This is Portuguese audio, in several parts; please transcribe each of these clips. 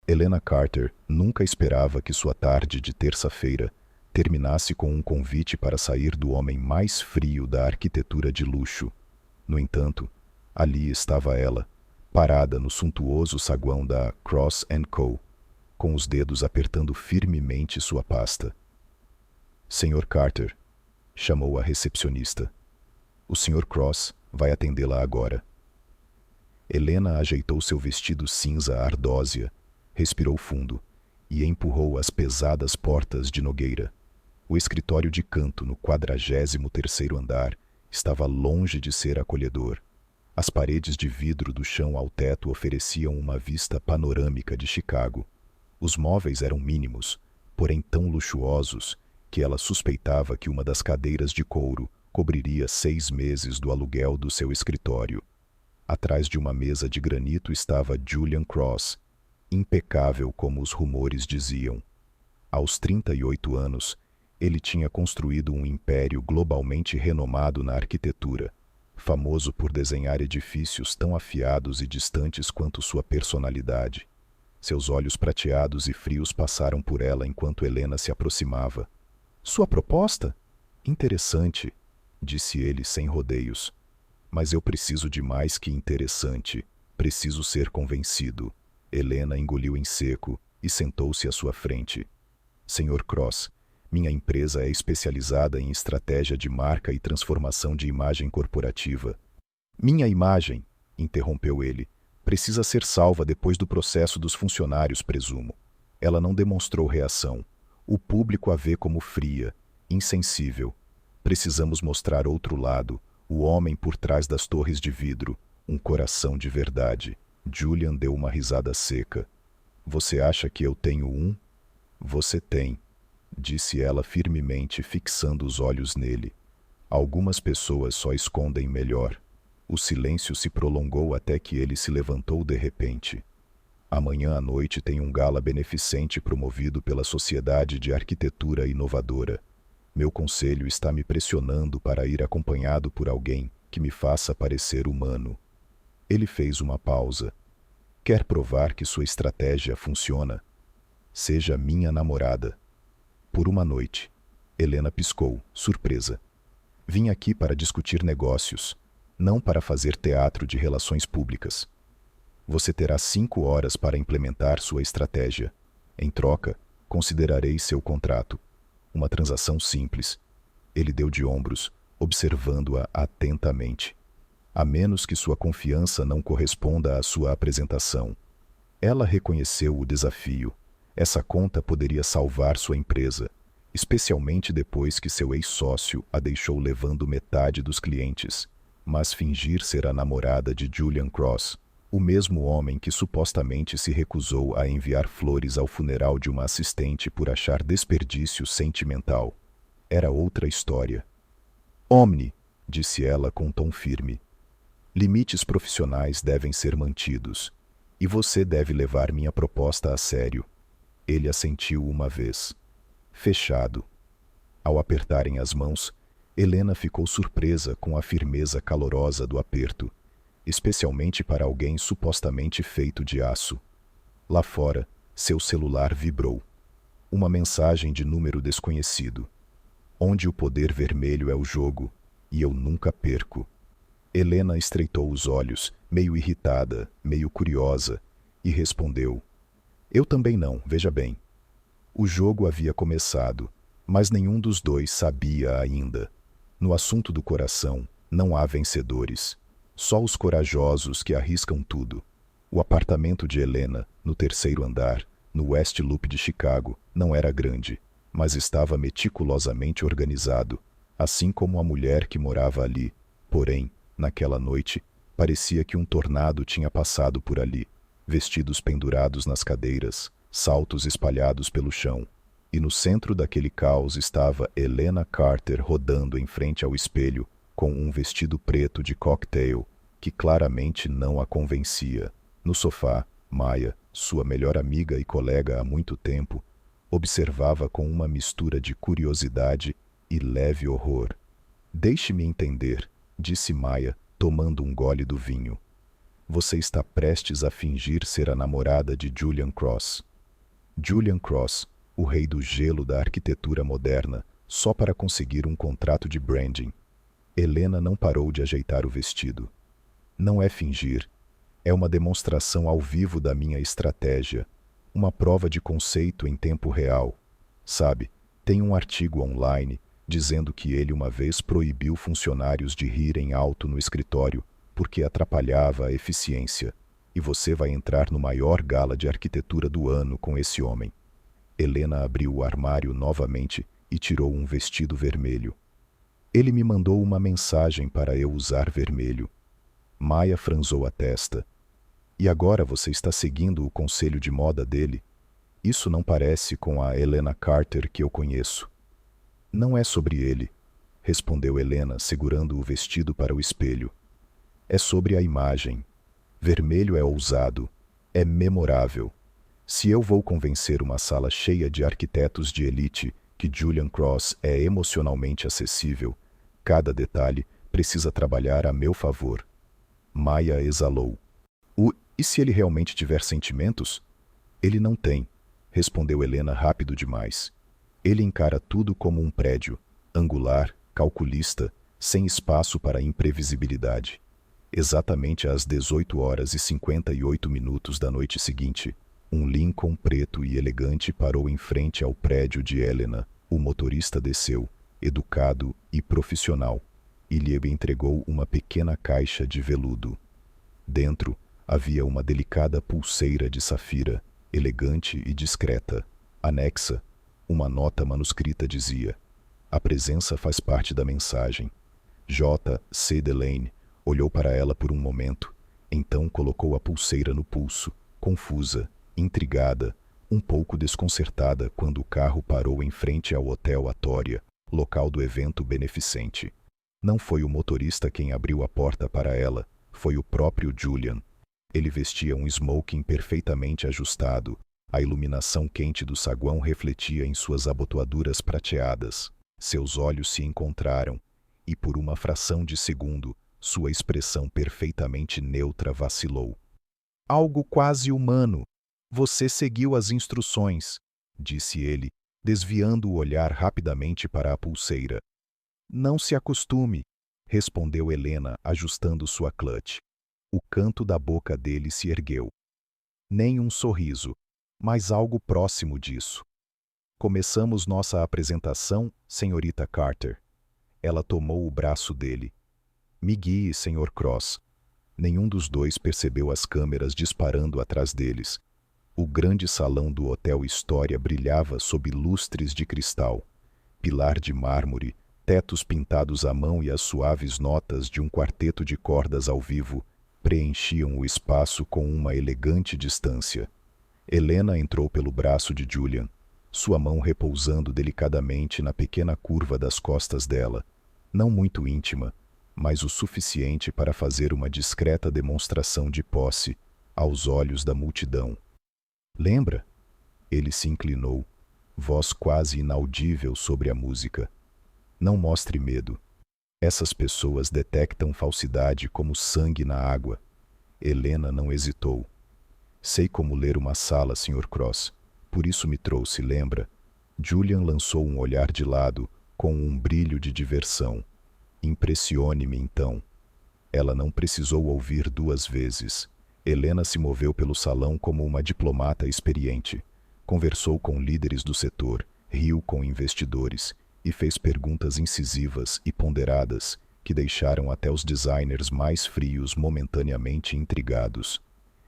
Helena Carter nunca esperava que sua tarde de terça-feira terminasse com um convite para sair do homem mais frio da arquitetura de luxo. No entanto, ali estava ela, parada no suntuoso saguão da Cross Co., com os dedos apertando firmemente sua pasta. Sr. Carter, chamou a recepcionista. O Sr. Cross vai atendê-la agora. Helena ajeitou seu vestido cinza ardósia, respirou fundo e empurrou as pesadas portas de Nogueira. O escritório de canto no 43º andar estava longe de ser acolhedor. As paredes de vidro do chão ao teto ofereciam uma vista panorâmica de Chicago. Os móveis eram mínimos, porém tão luxuosos que ela suspeitava que uma das cadeiras de couro cobriria 6 meses do aluguel do seu escritório. Atrás de uma mesa de granito estava Julian Cross, impecável como os rumores diziam. Aos 38 anos, ele tinha construído um império globalmente renomado na arquitetura, famoso por desenhar edifícios tão afiados e distantes quanto sua personalidade. Seus olhos prateados e frios passaram por ela enquanto Helena se aproximava. "Sua proposta? Interessante", disse ele sem rodeios. "Mas eu preciso de mais que interessante. Preciso ser convencido." Helena engoliu em seco e sentou-se à sua frente. "Sr. Cross, minha empresa é especializada em estratégia de marca e transformação de imagem corporativa." "Minha imagem", interrompeu ele, "precisa ser salva depois do processo dos funcionários, presumo." Ela não demonstrou reação. O público a vê como fria, insensível. Precisamos mostrar outro lado, o homem por trás das torres de vidro, um coração de verdade. Julian deu uma risada seca. "Você acha que eu tenho um?" "Você tem", disse ela firmemente, fixando os olhos nele. "Algumas pessoas só escondem melhor." O silêncio se prolongou até que ele se levantou de repente. "Amanhã à noite tem um gala beneficente promovido pela Sociedade de Arquitetura Inovadora. Meu conselho está me pressionando para ir acompanhado por alguém que me faça parecer humano." Ele fez uma pausa. "Quer provar que sua estratégia funciona? Seja minha namorada." "Por uma noite." Helena piscou, surpresa. "Vim aqui para discutir negócios, não para fazer teatro de relações públicas." "Você terá 5 horas para implementar sua estratégia. Em troca, considerarei seu contrato. Uma transação simples." Ele deu de ombros, observando-a atentamente. "A menos que sua confiança não corresponda à sua apresentação." Ela reconheceu o desafio. Essa conta poderia salvar sua empresa, especialmente depois que seu ex-sócio a deixou levando metade dos clientes. Mas fingir ser a namorada de Julian Cross, o mesmo homem que supostamente se recusou a enviar flores ao funeral de uma assistente por achar desperdício sentimental, era outra história. "Omni", disse ela com tom firme. "Limites profissionais devem ser mantidos, e você deve levar minha proposta a sério." Ele assentiu uma vez. Fechado. Ao apertarem as mãos, Helena ficou surpresa com a firmeza calorosa do aperto, especialmente para alguém supostamente feito de aço. Lá fora, seu celular vibrou. Uma mensagem de número desconhecido. "Onde o poder vermelho é o jogo, e eu nunca perco." Helena estreitou os olhos, meio irritada, meio curiosa, e respondeu: "Eu também não, veja bem." O jogo havia começado, mas nenhum dos dois sabia ainda. No assunto do coração, não há vencedores. Só os corajosos que arriscam tudo. O apartamento de Helena, no 3º andar, no West Loop de Chicago, não era grande, mas estava meticulosamente organizado, assim como a mulher que morava ali. Porém, naquela noite, parecia que um tornado tinha passado por ali. Vestidos pendurados nas cadeiras, saltos espalhados pelo chão. E no centro daquele caos estava Helena Carter rodando em frente ao espelho, com um vestido preto de cocktail, que claramente não a convencia. No sofá, Maya, sua melhor amiga e colega há muito tempo, observava com uma mistura de curiosidade e leve horror. "Deixe-me entender", disse Maya, tomando um gole do vinho. Você está prestes a fingir ser a namorada de Julian Cross. Julian Cross, o rei do gelo da arquitetura moderna, só para conseguir um contrato de branding. Helena não parou de ajeitar o vestido. Não é fingir. É uma demonstração ao vivo da minha estratégia. Uma prova de conceito em tempo real. Sabe, tem um artigo online dizendo que ele uma vez proibiu funcionários de rirem alto no escritório porque atrapalhava a eficiência. E você vai entrar no maior gala de arquitetura do ano com esse homem. Helena abriu o armário novamente e tirou um vestido vermelho. Ele me mandou uma mensagem para eu usar vermelho. Maia franzou a testa. E agora você está seguindo o conselho de moda dele? Isso não parece com a Helena Carter que eu conheço. Não é sobre ele, respondeu Helena, segurando o vestido para o espelho. É sobre a imagem. Vermelho é ousado, é memorável. Se eu vou convencer uma sala cheia de arquitetos de elite que Julian Cross é emocionalmente acessível, cada detalhe precisa trabalhar a meu favor. Maia exalou. E se ele realmente tiver sentimentos? Ele não tem, respondeu Helena rápido demais. Ele encara tudo como um prédio, angular, calculista, sem espaço para imprevisibilidade. Exatamente às 18h58 da noite seguinte, um Lincoln preto e elegante parou em frente ao prédio de Helena. O motorista desceu, educado e profissional, e lhe entregou uma pequena caixa de veludo. Dentro, havia uma delicada pulseira de safira, elegante e discreta. Anexa, uma nota manuscrita dizia: a presença faz parte da mensagem. J. C. Delane olhou para ela por um momento, então colocou a pulseira no pulso, confusa, intrigada, um pouco desconcertada quando o carro parou em frente ao Hotel Astoria, local do evento beneficente. Não foi o motorista quem abriu a porta para ela, foi o próprio Julian. Ele vestia um smoking perfeitamente ajustado. A iluminação quente do saguão refletia em suas abotoaduras prateadas. Seus olhos se encontraram, e por uma fração de segundo, sua expressão perfeitamente neutra vacilou. Algo quase humano. Você seguiu as instruções, disse ele, desviando o olhar rapidamente para a pulseira. Não se acostume, respondeu Helena, ajustando sua clutch. O canto da boca dele se ergueu. Nem um sorriso, mas algo próximo disso. Começamos nossa apresentação, senhorita Carter. Ela tomou o braço dele. Me guie, Sr. Cross. Nenhum dos dois percebeu as câmeras disparando atrás deles. O grande salão do Hotel Astoria brilhava sob lustres de cristal, pilar de mármore, tetos pintados à mão e as suaves notas de um quarteto de cordas ao vivo preenchiam o espaço com uma elegante distância. Helena entrou pelo braço de Julian, sua mão repousando delicadamente na pequena curva das costas dela, não muito íntima, mas o suficiente para fazer uma discreta demonstração de posse aos olhos da multidão. Lembra? Ele se inclinou, voz quase inaudível sobre a música. Não mostre medo. Essas pessoas detectam falsidade como sangue na água. Helena não hesitou. Sei como ler uma sala, Sr. Cross. Por isso me trouxe, lembra? Julian lançou um olhar de lado, com um brilho de diversão. Impressione-me, então. Ela não precisou ouvir duas vezes. Helena se moveu pelo salão como uma diplomata experiente. Conversou com líderes do setor, riu com investidores e fez perguntas incisivas e ponderadas que deixaram até os designers mais frios momentaneamente intrigados.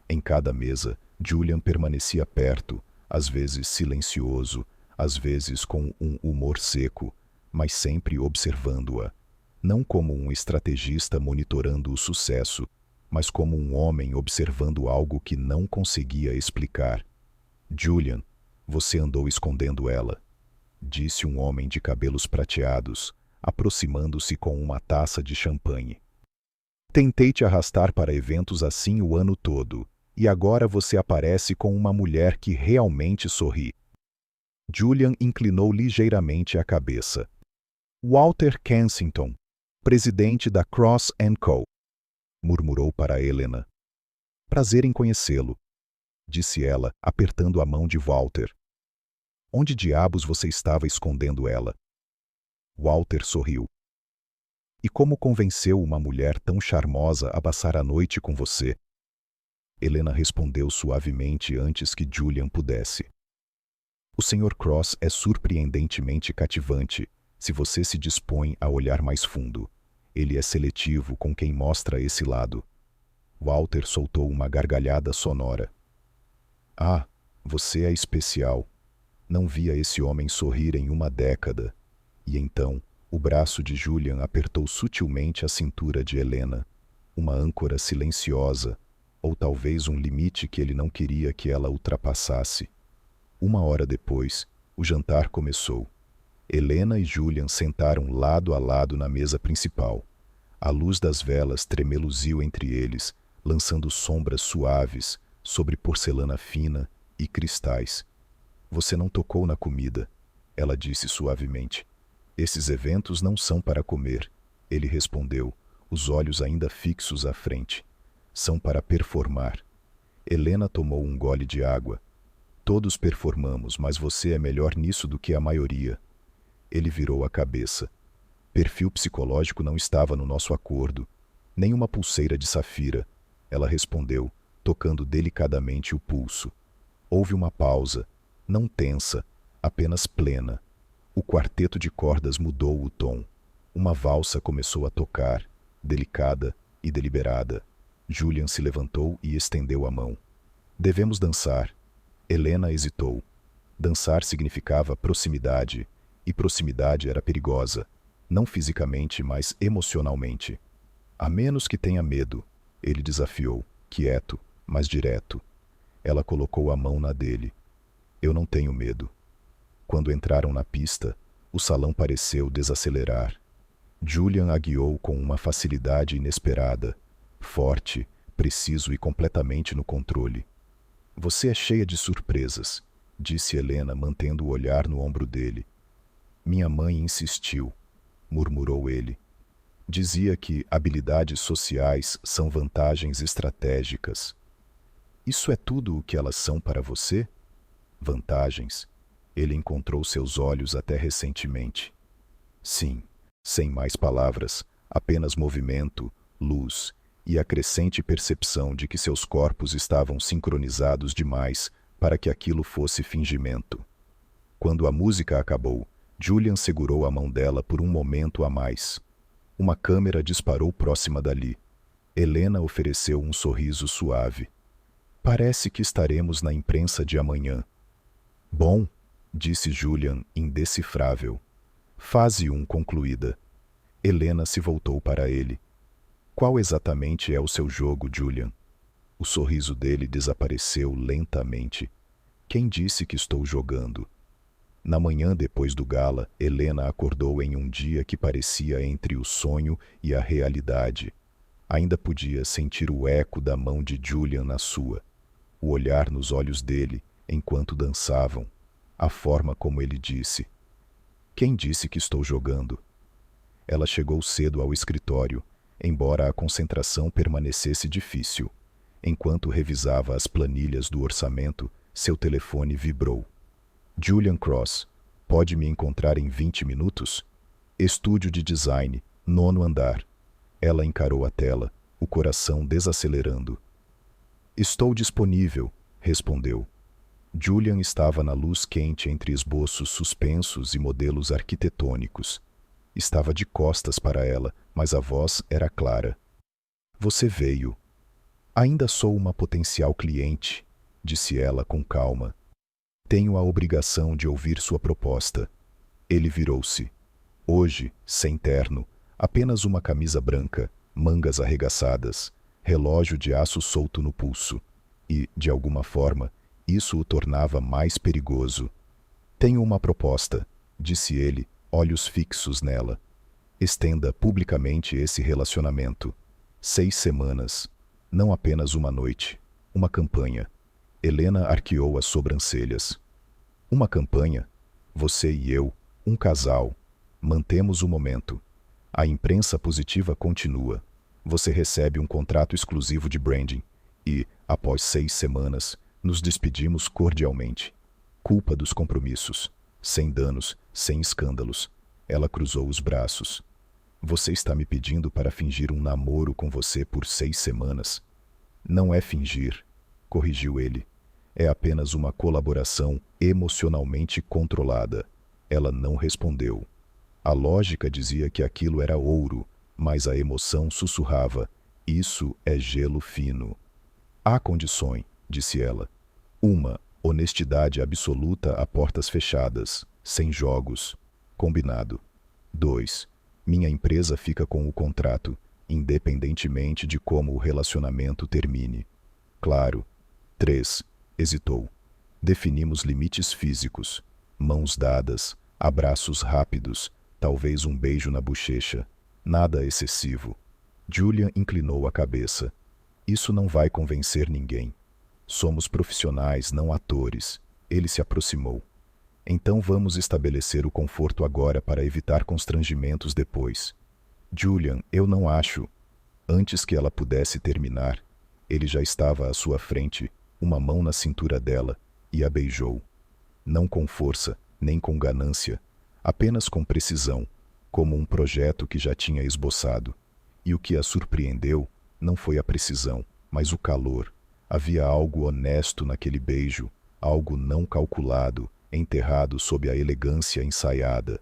Em cada mesa, Julian permanecia perto, às vezes silencioso, às vezes com um humor seco, mas sempre observando-a. Não como um estrategista monitorando o sucesso, mas como um homem observando algo que não conseguia explicar. Julian, você andou escondendo ela, disse um homem de cabelos prateados, aproximando-se com uma taça de champanhe. Tentei te arrastar para eventos assim o ano todo, e agora você aparece com uma mulher que realmente sorri. Julian inclinou ligeiramente a cabeça. Walter Kensington, presidente da Cross & Co., murmurou para Helena. Prazer em conhecê-lo, disse ela, apertando a mão de Walter. Onde diabos você estava escondendo ela? Walter sorriu. E como convenceu uma mulher tão charmosa a passar a noite com você? Helena respondeu suavemente antes que Julian pudesse. O Sr. Cross é surpreendentemente cativante, se você se dispõe a olhar mais fundo. Ele é seletivo com quem mostra esse lado. Walter soltou uma gargalhada sonora. Ah, você é especial. Não via esse homem sorrir em uma década. E então, o braço de Julian apertou sutilmente a cintura de Helena. Uma âncora silenciosa, ou talvez um limite que ele não queria que ela ultrapassasse. 1 hora depois, o jantar começou. Helena e Julian sentaram lado a lado na mesa principal. A luz das velas tremeluziu entre eles, lançando sombras suaves sobre porcelana fina e cristais. Você não tocou na comida, ela disse suavemente. Esses eventos não são para comer, ele respondeu, os olhos ainda fixos à frente. São para performar. Helena tomou um gole de água. Todos performamos, mas você é melhor nisso do que a maioria. Ele virou a cabeça. Perfil psicológico não estava no nosso acordo. Nem uma pulseira de safira. Ela respondeu, tocando delicadamente o pulso. Houve uma pausa, não tensa, apenas plena. O quarteto de cordas mudou o tom. Uma valsa começou a tocar, delicada e deliberada. Julian se levantou e estendeu a mão. Devemos dançar. Helena hesitou. Dançar significava proximidade, e proximidade era perigosa, não fisicamente, mas emocionalmente. A menos que tenha medo, ele desafiou, quieto, mas direto. Ela colocou a mão na dele. Eu não tenho medo. Quando entraram na pista, o salão pareceu desacelerar. Julian a guiou com uma facilidade inesperada, forte, preciso e completamente no controle. Você é cheia de surpresas, disse Helena, mantendo o olhar no ombro dele. Minha mãe insistiu, murmurou ele. Dizia que habilidades sociais são vantagens estratégicas. Isso é tudo o que elas são para você? Vantagens? Ele encontrou seus olhos até recentemente. Sim, sem mais palavras, apenas movimento, luz e a crescente percepção de que seus corpos estavam sincronizados demais para que aquilo fosse fingimento. Quando a música acabou, Julian segurou a mão dela por um momento a mais. Uma câmera disparou próxima dali. Helena ofereceu um sorriso suave. Parece que estaremos na imprensa de amanhã. Bom, disse Julian, indecifrável. Fase 1 concluída. Helena se voltou para ele. Qual exatamente é o seu jogo, Julian? O sorriso dele desapareceu lentamente. Quem disse que estou jogando? Na manhã depois do gala, Helena acordou em um dia que parecia entre o sonho e a realidade. Ainda podia sentir o eco da mão de Julian na sua, o olhar nos olhos dele enquanto dançavam, a forma como ele disse: Quem disse que estou jogando? Ela chegou cedo ao escritório, embora a concentração permanecesse difícil. Enquanto revisava as planilhas do orçamento, seu telefone vibrou. Julian Cross, pode me encontrar em 20 minutos? Estúdio de design, 9º andar. Ela encarou a tela, o coração desacelerando. Estou disponível, respondeu. Julian estava na luz quente entre esboços suspensos e modelos arquitetônicos. Estava de costas para ela, mas a voz era clara. Você veio. Ainda sou uma potencial cliente, disse ela com calma. Tenho a obrigação de ouvir sua proposta. Ele virou-se. Hoje, sem terno, apenas uma camisa branca, mangas arregaçadas, relógio de aço solto no pulso. E, de alguma forma, isso o tornava mais perigoso. Tenho uma proposta, disse ele, olhos fixos nela. Estenda publicamente esse relacionamento. 6 semanas. Não apenas uma noite. Uma campanha. Helena arqueou as sobrancelhas. Uma campanha? Você e eu, um casal. Mantemos o momento. A imprensa positiva continua. Você recebe um contrato exclusivo de branding. E, após 6 semanas, nos despedimos cordialmente. Culpa dos compromissos. Sem danos, sem escândalos. Ela cruzou os braços. Você está me pedindo para fingir um namoro com você por 6 semanas? Não é fingir, corrigiu ele. É apenas uma colaboração emocionalmente controlada. Ela não respondeu. A lógica dizia que aquilo era ouro, mas a emoção sussurrava: isso é gelo fino. Há condições, disse ela. Uma, honestidade absoluta a portas fechadas, sem jogos. Combinado. 2. Minha empresa fica com o contrato, independentemente de como o relacionamento termine. Claro. 3. Hesitou. Definimos limites físicos. Mãos dadas, abraços rápidos, talvez um beijo na bochecha. Nada excessivo. Julian inclinou a cabeça. Isso não vai convencer ninguém. Somos profissionais, não atores. Ele se aproximou. Então vamos estabelecer o conforto agora para evitar constrangimentos depois. Julian, eu não acho. Antes que ela pudesse terminar, ele já estava à sua frente, uma mão na cintura dela, e a beijou. Não com força, nem com ganância, apenas com precisão, como um projeto que já tinha esboçado. E o que a surpreendeu não foi a precisão, mas o calor. Havia algo honesto naquele beijo, algo não calculado, enterrado sob a elegância ensaiada.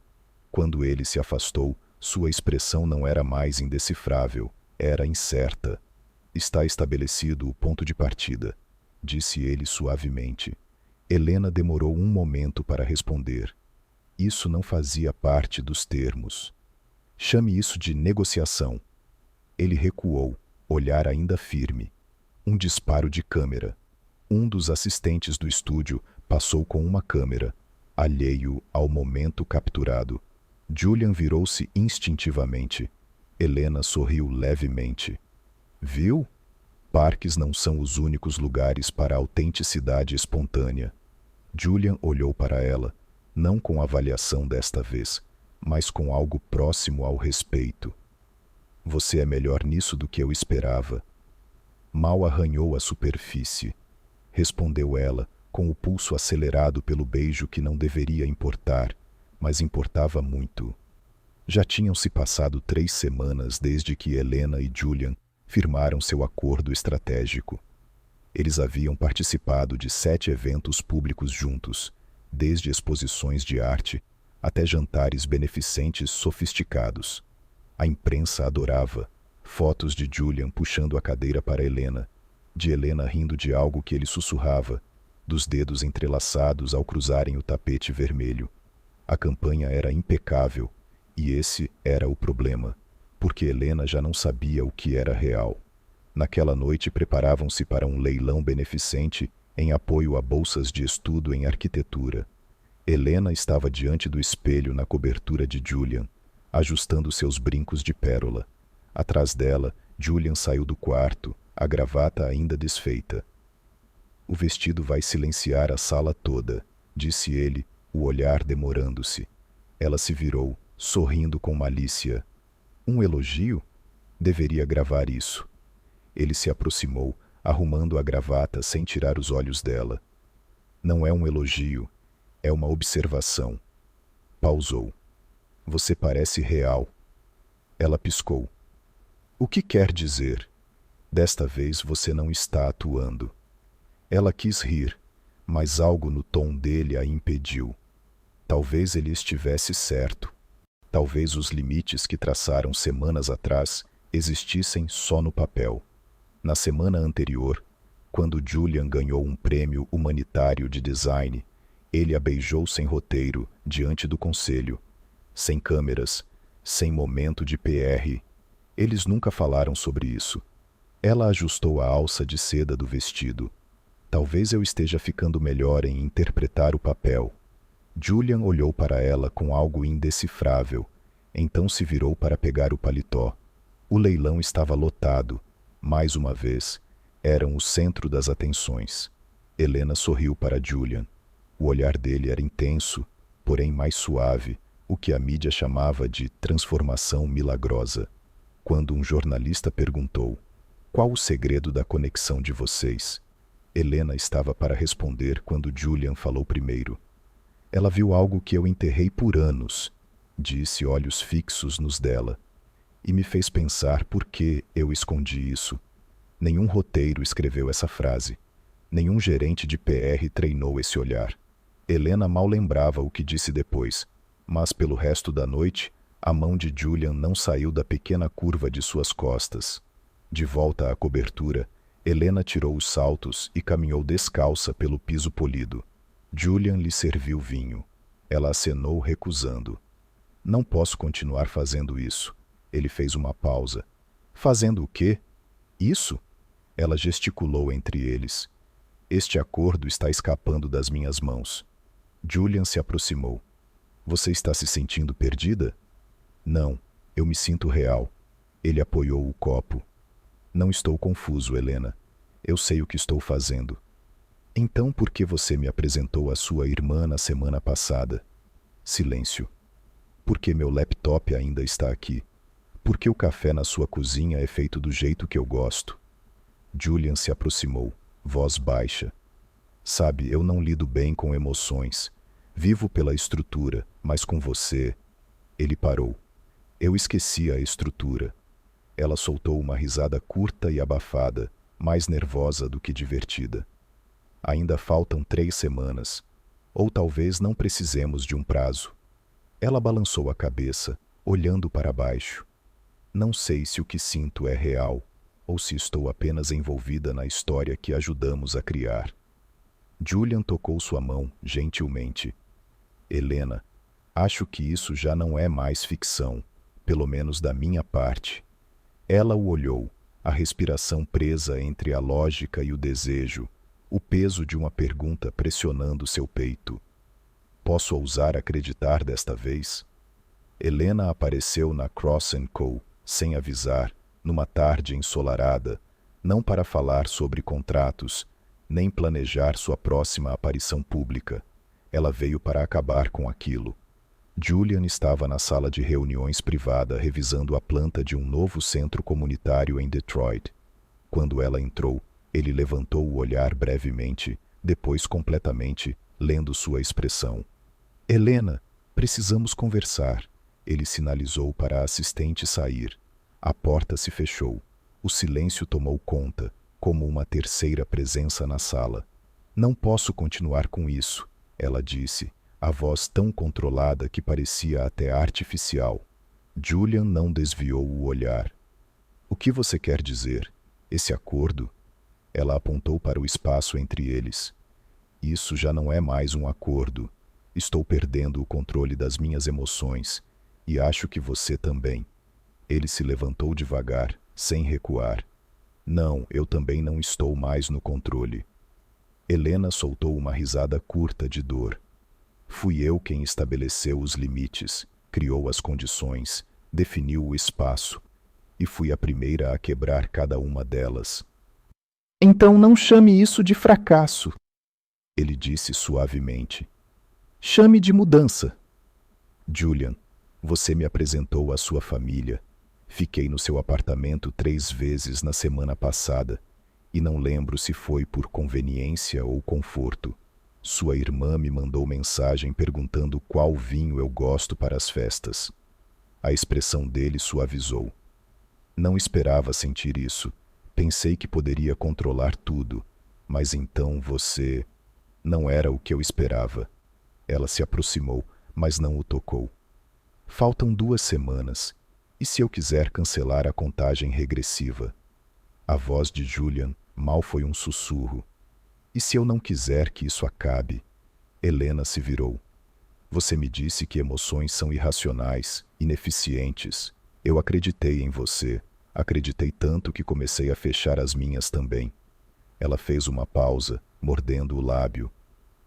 Quando ele se afastou, sua expressão não era mais indecifrável, era incerta. Está estabelecido o ponto de partida, disse ele suavemente. Helena demorou um momento para responder. Isso não fazia parte dos termos. Chame isso de negociação. Ele recuou, olhar ainda firme. Um disparo de câmera. Um dos assistentes do estúdio passou com uma câmera, alheio ao momento capturado. Julian virou-se instintivamente. Helena sorriu levemente. Viu? Parques não são os únicos lugares para a autenticidade espontânea. Julian olhou para ela, não com avaliação desta vez, mas com algo próximo ao respeito. Você é melhor nisso do que eu esperava. Mal arranhou a superfície. Respondeu ela, com o pulso acelerado pelo beijo que não deveria importar, mas importava muito. Já tinham se passado 3 semanas desde que Helena e Julian firmaram seu acordo estratégico. Eles haviam participado de 7 eventos públicos juntos, desde exposições de arte até jantares beneficentes sofisticados. A imprensa adorava. Fotos de Julian puxando a cadeira para Helena, de Helena rindo de algo que ele sussurrava, dos dedos entrelaçados ao cruzarem o tapete vermelho. A campanha era impecável, e esse era o problema, porque Helena já não sabia o que era real. Naquela noite preparavam-se para um leilão beneficente em apoio a bolsas de estudo em arquitetura. Helena estava diante do espelho na cobertura de Julian, ajustando seus brincos de pérola. Atrás dela, Julian saiu do quarto, a gravata ainda desfeita. O vestido vai silenciar a sala toda, disse ele, o olhar demorando-se. Ela se virou, sorrindo com malícia. Um elogio? Deveria gravar isso. Ele se aproximou, arrumando a gravata sem tirar os olhos dela. Não é um elogio, é uma observação. Pausou. Você parece real. Ela piscou. O que quer dizer? Desta vez você não está atuando. Ela quis rir, mas algo no tom dele a impediu. Talvez ele estivesse certo. Talvez os limites que traçaram semanas atrás existissem só no papel. Na semana anterior, quando Julian ganhou um prêmio humanitário de design, ele a beijou sem roteiro, diante do conselho. Sem câmeras, sem momento de PR. Eles nunca falaram sobre isso. Ela ajustou a alça de seda do vestido. Talvez eu esteja ficando melhor em interpretar o papel. Julian olhou para ela com algo indecifrável. Então se virou para pegar o paletó. O leilão estava lotado. Mais uma vez, eram o centro das atenções. Helena sorriu para Julian. O olhar dele era intenso, porém mais suave, o que a mídia chamava de transformação milagrosa. Quando um jornalista perguntou: Qual o segredo da conexão de vocês? Helena estava para responder quando Julian falou primeiro. Ela viu algo que eu enterrei por anos, disse, olhos fixos nos dela, e me fez pensar por que eu escondi isso. Nenhum roteiro escreveu essa frase. Nenhum gerente de PR treinou esse olhar. Helena mal lembrava o que disse depois, mas pelo resto da noite, a mão de Julian não saiu da pequena curva de suas costas. De volta à cobertura, Helena tirou os saltos e caminhou descalça pelo piso polido. Julian lhe serviu vinho. Ela acenou, recusando. Não posso continuar fazendo isso. Ele fez uma pausa. Fazendo o quê? Isso? Ela gesticulou entre eles. Este acordo está escapando das minhas mãos. Julian se aproximou. Você está se sentindo perdida? Não, eu me sinto real. Ele apoiou o copo. Não estou confuso, Helena. Eu sei o que estou fazendo. Então por que você me apresentou a sua irmã na semana passada? Silêncio. Porque meu laptop ainda está aqui. Porque o café na sua cozinha é feito do jeito que eu gosto. Julian se aproximou, voz baixa. Sabe, eu não lido bem com emoções. Vivo pela estrutura, mas com você... Ele parou. Eu esqueci a estrutura. Ela soltou uma risada curta e abafada, mais nervosa do que divertida. Ainda faltam 3 semanas. Ou talvez não precisemos de um prazo. Ela balançou a cabeça, olhando para baixo. Não sei se o que sinto é real, ou se estou apenas envolvida na história que ajudamos a criar. Julian tocou sua mão, gentilmente. Helena, acho que isso já não é mais ficção, pelo menos da minha parte. Ela o olhou, a respiração presa entre a lógica e o desejo, o peso de uma pergunta pressionando seu peito. Posso ousar acreditar desta vez? Helena apareceu na Cross & Co., sem avisar, numa tarde ensolarada, não para falar sobre contratos, nem planejar sua próxima aparição pública. Ela veio para acabar com aquilo. Julian estava na sala de reuniões privada revisando a planta de um novo centro comunitário em Detroit. Quando ela entrou, ele levantou o olhar brevemente, depois completamente, lendo sua expressão. Helena, precisamos conversar. Ele sinalizou para a assistente sair. A porta se fechou. O silêncio tomou conta, como uma terceira presença na sala. Não posso continuar com isso, ela disse, a voz tão controlada que parecia até artificial. Julian não desviou o olhar. O que você quer dizer? Esse acordo? Ela apontou para o espaço entre eles. Isso já não é mais um acordo. Estou perdendo o controle das minhas emoções, e acho que você também. Ele se levantou devagar, sem recuar. Não, eu também não estou mais no controle. Helena soltou uma risada curta de dor. Fui eu quem estabeleceu os limites, criou as condições, definiu o espaço, e fui a primeira a quebrar cada uma delas. Então não chame isso de fracasso, ele disse suavemente. Chame de mudança. Julian, você me apresentou à sua família. Fiquei no seu apartamento 3 vezes na semana passada, e não lembro se foi por conveniência ou conforto. Sua irmã me mandou mensagem perguntando qual vinho eu gosto para as festas. A expressão dele suavizou. Não esperava sentir isso. Pensei que poderia controlar tudo, mas então você... Não era o que eu esperava. Ela se aproximou, mas não o tocou. Faltam 2 semanas. E se eu quiser cancelar a contagem regressiva? A voz de Julian mal foi um sussurro. E se eu não quiser que isso acabe? Helena se virou. Você me disse que emoções são irracionais, ineficientes. Eu acreditei em você. Acreditei tanto que comecei a fechar as minhas também. Ela fez uma pausa, mordendo o lábio.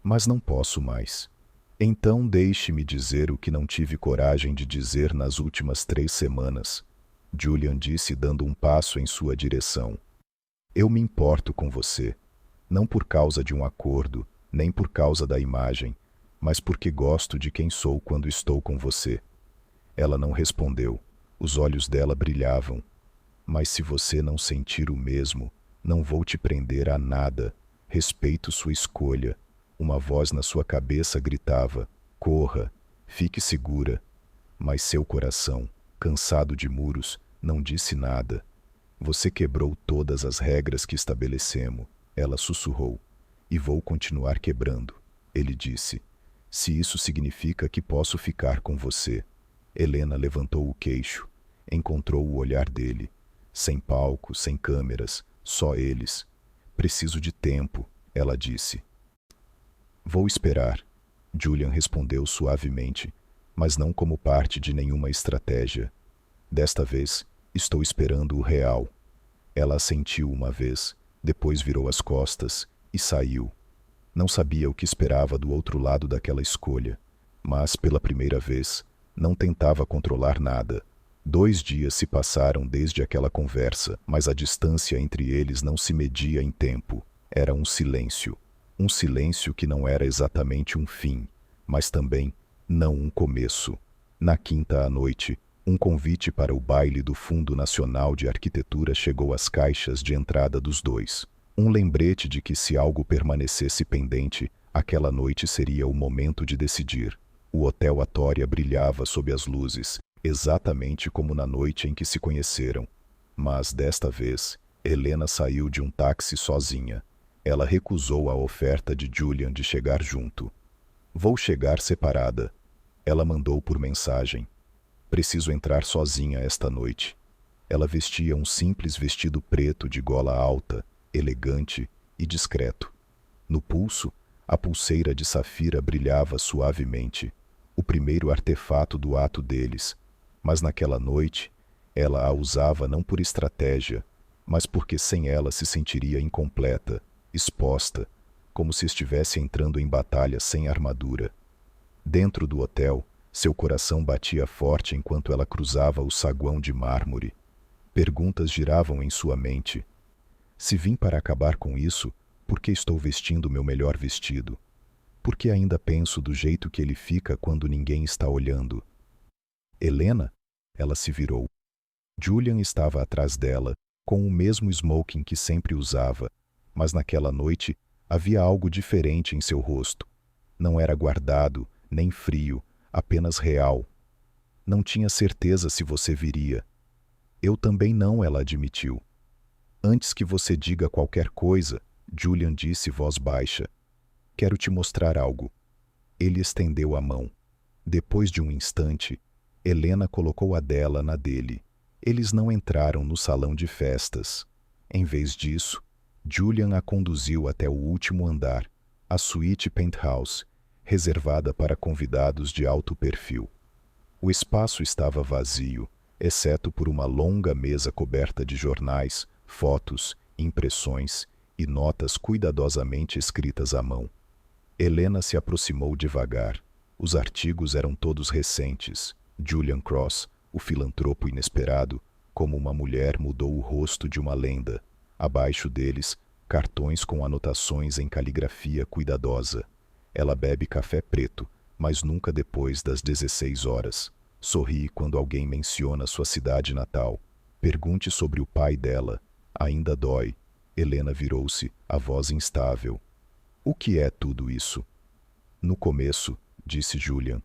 Mas não posso mais. Então deixe-me dizer o que não tive coragem de dizer nas últimas 3 semanas. Julian disse dando um passo em sua direção. Eu me importo com você. Não por causa de um acordo, nem por causa da imagem, mas porque gosto de quem sou quando estou com você. Ela não respondeu. Os olhos dela brilhavam. Mas se você não sentir o mesmo, não vou te prender a nada. Respeito sua escolha. Uma voz na sua cabeça gritava: corra, fique segura. Mas seu coração, cansado de muros, não disse nada. Você quebrou todas as regras que estabelecemos, ela sussurrou. E vou continuar quebrando. Ele disse: se isso significa que posso ficar com você. Helena levantou o queixo. Encontrou o olhar dele. Sem palco, sem câmeras, só eles. Preciso de tempo, ela disse. Vou esperar. Julian respondeu suavemente, mas não como parte de nenhuma estratégia. Desta vez, estou esperando o real. Ela assentiu uma vez, depois virou as costas e saiu. Não sabia o que esperava do outro lado daquela escolha, mas, pela primeira vez, não tentava controlar nada. 2 dias se passaram desde aquela conversa, mas a distância entre eles não se media em tempo. Era um silêncio. Um silêncio que não era exatamente um fim, mas também não um começo. Na quinta à noite, um convite para o baile do Fundo Nacional de Arquitetura chegou às caixas de entrada dos dois. Um lembrete de que se algo permanecesse pendente, aquela noite seria o momento de decidir. O Hotel Atória brilhava sob as luzes, exatamente como na noite em que se conheceram. Mas, desta vez, Helena saiu de um táxi sozinha. Ela recusou a oferta de Julian de chegar junto. Vou chegar separada. Ela mandou por mensagem. Preciso entrar sozinha esta noite. Ela vestia um simples vestido preto de gola alta, elegante e discreto. No pulso, a pulseira de safira brilhava suavemente, o primeiro artefato do ato deles. Mas naquela noite, ela a usava não por estratégia, mas porque sem ela se sentiria incompleta, exposta, como se estivesse entrando em batalha sem armadura. Dentro do hotel, seu coração batia forte enquanto ela cruzava o saguão de mármore. Perguntas giravam em sua mente. Se vim para acabar com isso, por que estou vestindo meu melhor vestido? Por que ainda penso do jeito que ele fica quando ninguém está olhando? Helena? Ela se virou. Julian estava atrás dela, com o mesmo smoking que sempre usava, mas naquela noite havia algo diferente em seu rosto. Não era guardado, nem frio, apenas real. Não tinha certeza se você viria. Eu também não, ela admitiu. Antes que você diga qualquer coisa, Julian disse voz baixa. Quero te mostrar algo. Ele estendeu a mão. Depois de um instante, Helena colocou a dela na dele. Eles não entraram no salão de festas. Em vez disso, Julian a conduziu até o último andar, a suíte penthouse, reservada para convidados de alto perfil. O espaço estava vazio, exceto por uma longa mesa coberta de jornais, fotos, impressões e notas cuidadosamente escritas à mão. Helena se aproximou devagar. Os artigos eram todos recentes. Julian Cross, o filantropo inesperado, como uma mulher mudou o rosto de uma lenda. Abaixo deles, cartões com anotações em caligrafia cuidadosa. Ela bebe café preto, mas nunca depois das 16 horas. Sorri quando alguém menciona sua cidade natal. Pergunte sobre o pai dela. Ainda dói. Helena virou-se, a voz instável. O que é tudo isso? No começo, disse Julian,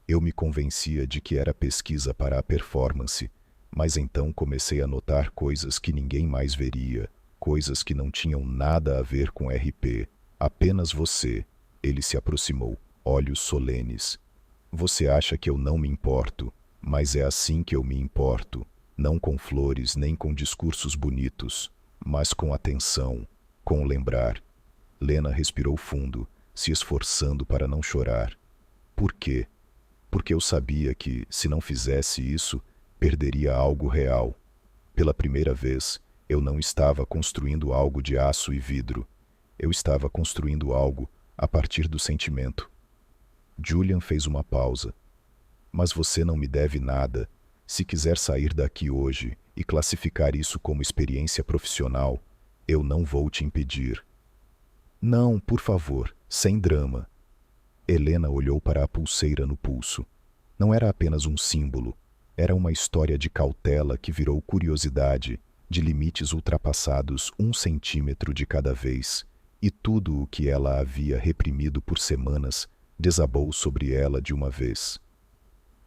eu me convencia de que era pesquisa para a performance, mas então comecei a notar coisas que ninguém mais veria, coisas que não tinham nada a ver com RP, apenas você. Ele se aproximou, olhos solenes. Você acha que eu não me importo, mas é assim que eu me importo, não com flores nem com discursos bonitos, mas com atenção, com lembrar. Lena respirou fundo, se esforçando para não chorar. Por quê? Porque eu sabia que, se não fizesse isso, perderia algo real. Pela primeira vez, eu não estava construindo algo de aço e vidro. Eu estava construindo algo a partir do sentimento. Julian fez uma pausa. Mas você não me deve nada. Se quiser sair daqui hoje e classificar isso como experiência profissional, eu não vou te impedir. Não, por favor, sem drama. Helena olhou para a pulseira no pulso. Não era apenas um símbolo. Era uma história de cautela que virou curiosidade, de limites ultrapassados 1 centímetro de cada vez, e tudo o que ela havia reprimido por semanas desabou sobre ela de uma vez.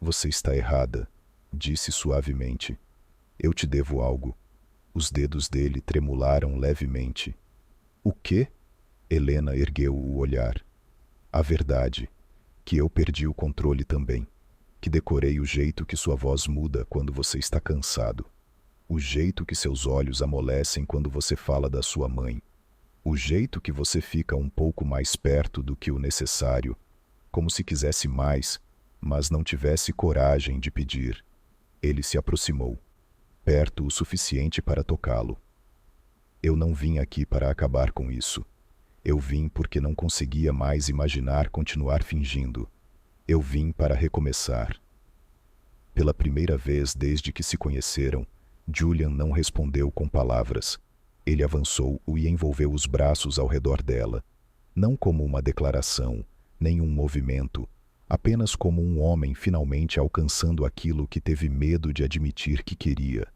Você está errada, disse suavemente. Eu te devo algo. Os dedos dele tremularam levemente. O quê? Helena ergueu o olhar. A verdade, que eu perdi o controle também, que decorei o jeito que sua voz muda quando você está cansado, o jeito que seus olhos amolecem quando você fala da sua mãe, o jeito que você fica um pouco mais perto do que o necessário, como se quisesse mais, mas não tivesse coragem de pedir. Ele se aproximou, perto o suficiente para tocá-lo. Eu não vim aqui para acabar com isso. Eu vim porque não conseguia mais imaginar continuar fingindo. Eu vim para recomeçar. Pela primeira vez desde que se conheceram, Julian não respondeu com palavras. Ele avançou e envolveu os braços ao redor dela, não como uma declaração, nem um movimento, apenas como um homem finalmente alcançando aquilo que teve medo de admitir que queria.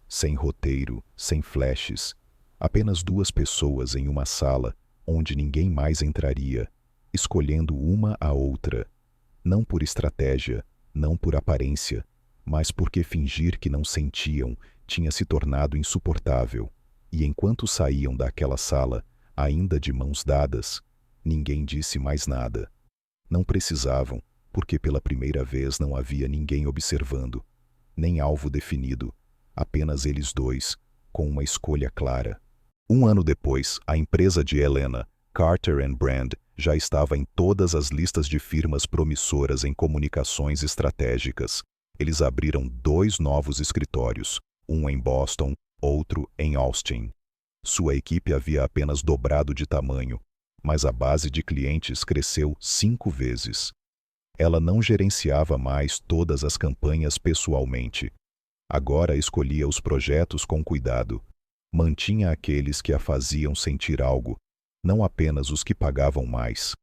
Sem roteiro, sem flashes, apenas duas pessoas em uma sala onde ninguém mais entraria, escolhendo uma a outra, não por estratégia, não por aparência, mas porque fingir que não sentiam tinha se tornado insuportável. E enquanto saíam daquela sala, ainda de mãos dadas, ninguém disse mais nada. Não precisavam, porque pela primeira vez não havia ninguém observando, nem alvo definido, apenas eles dois, com uma escolha clara. 1 ano depois, a empresa de Helena, Carter & Brand, já estava em todas as listas de firmas promissoras em comunicações estratégicas. Eles abriram 2 novos escritórios, um em Boston, outro em Austin. Sua equipe havia apenas dobrado de tamanho, mas a base de clientes cresceu 5 vezes. Ela não gerenciava mais todas as campanhas pessoalmente. Agora escolhia os projetos com cuidado. Mantinha aqueles que a faziam sentir algo, não apenas os que pagavam mais.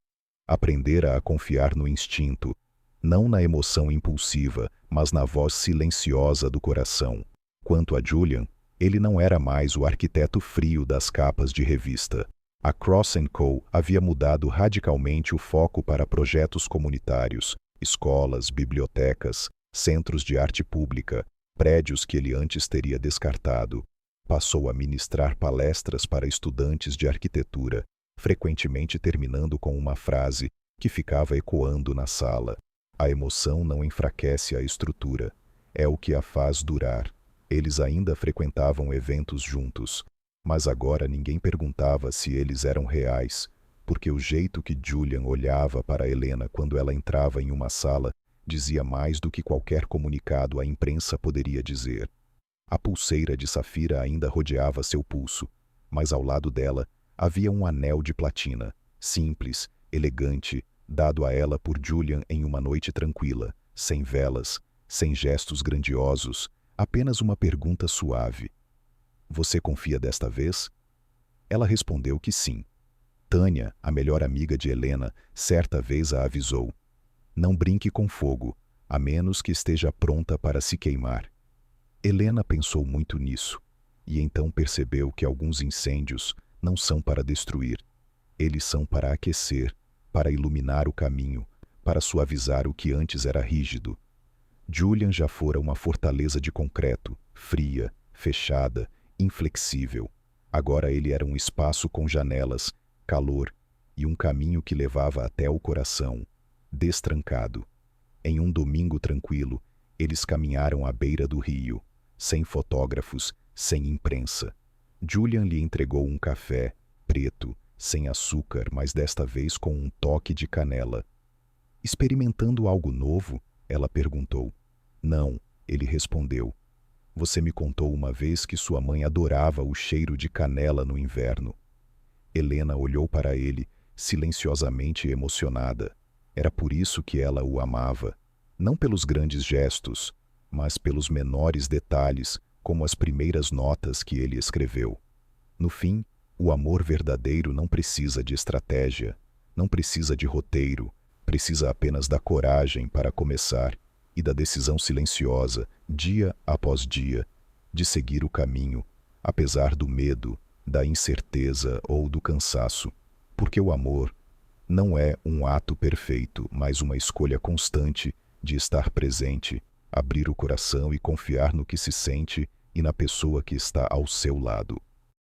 Aprendera a confiar no instinto, não na emoção impulsiva, mas na voz silenciosa do coração. Quanto a Julian, ele não era mais o arquiteto frio das capas de revista. A Cross & Co. havia mudado radicalmente o foco para projetos comunitários, escolas, bibliotecas, centros de arte pública, prédios que ele antes teria descartado. Passou a ministrar palestras para estudantes de arquitetura, frequentemente terminando com uma frase que ficava ecoando na sala. A emoção não enfraquece a estrutura, é o que a faz durar. Eles ainda frequentavam eventos juntos, mas agora ninguém perguntava se eles eram reais, porque o jeito que Julian olhava para Helena quando ela entrava em uma sala dizia mais do que qualquer comunicado à imprensa poderia dizer. A pulseira de safira ainda rodeava seu pulso, mas ao lado dela havia um anel de platina, simples, elegante, dado a ela por Julian em uma noite tranquila, sem velas, sem gestos grandiosos, apenas uma pergunta suave. Você confia desta vez? Ela respondeu que sim. Tânia, a melhor amiga de Helena, certa vez a avisou. Não brinque com fogo, a menos que esteja pronta para se queimar. Helena pensou muito nisso, e então percebeu que alguns incêndios não são para destruir. Eles são para aquecer, para iluminar o caminho, para suavizar o que antes era rígido. Julian já fora uma fortaleza de concreto, fria, fechada, inflexível. Agora ele era um espaço com janelas, calor e um caminho que levava até o coração, destrancado. Em um domingo tranquilo, eles caminharam à beira do rio, sem fotógrafos, sem imprensa. Julian lhe entregou um café, preto, sem açúcar, mas desta vez com um toque de canela. Experimentando algo novo? Ela perguntou. Não, ele respondeu. Você me contou uma vez que sua mãe adorava o cheiro de canela no inverno. Helena olhou para ele, silenciosamente emocionada. Era por isso que ela o amava. Não pelos grandes gestos, mas pelos menores detalhes, como as primeiras notas que ele escreveu. No fim, o amor verdadeiro não precisa de estratégia, não precisa de roteiro, precisa apenas da coragem para começar. e da decisão silenciosa, dia após dia, de seguir o caminho, apesar do medo, da incerteza ou do cansaço, porque o amor não é um ato perfeito, mas uma escolha constante de estar presente, abrir o coração e confiar no que se sente e na pessoa que está ao seu lado.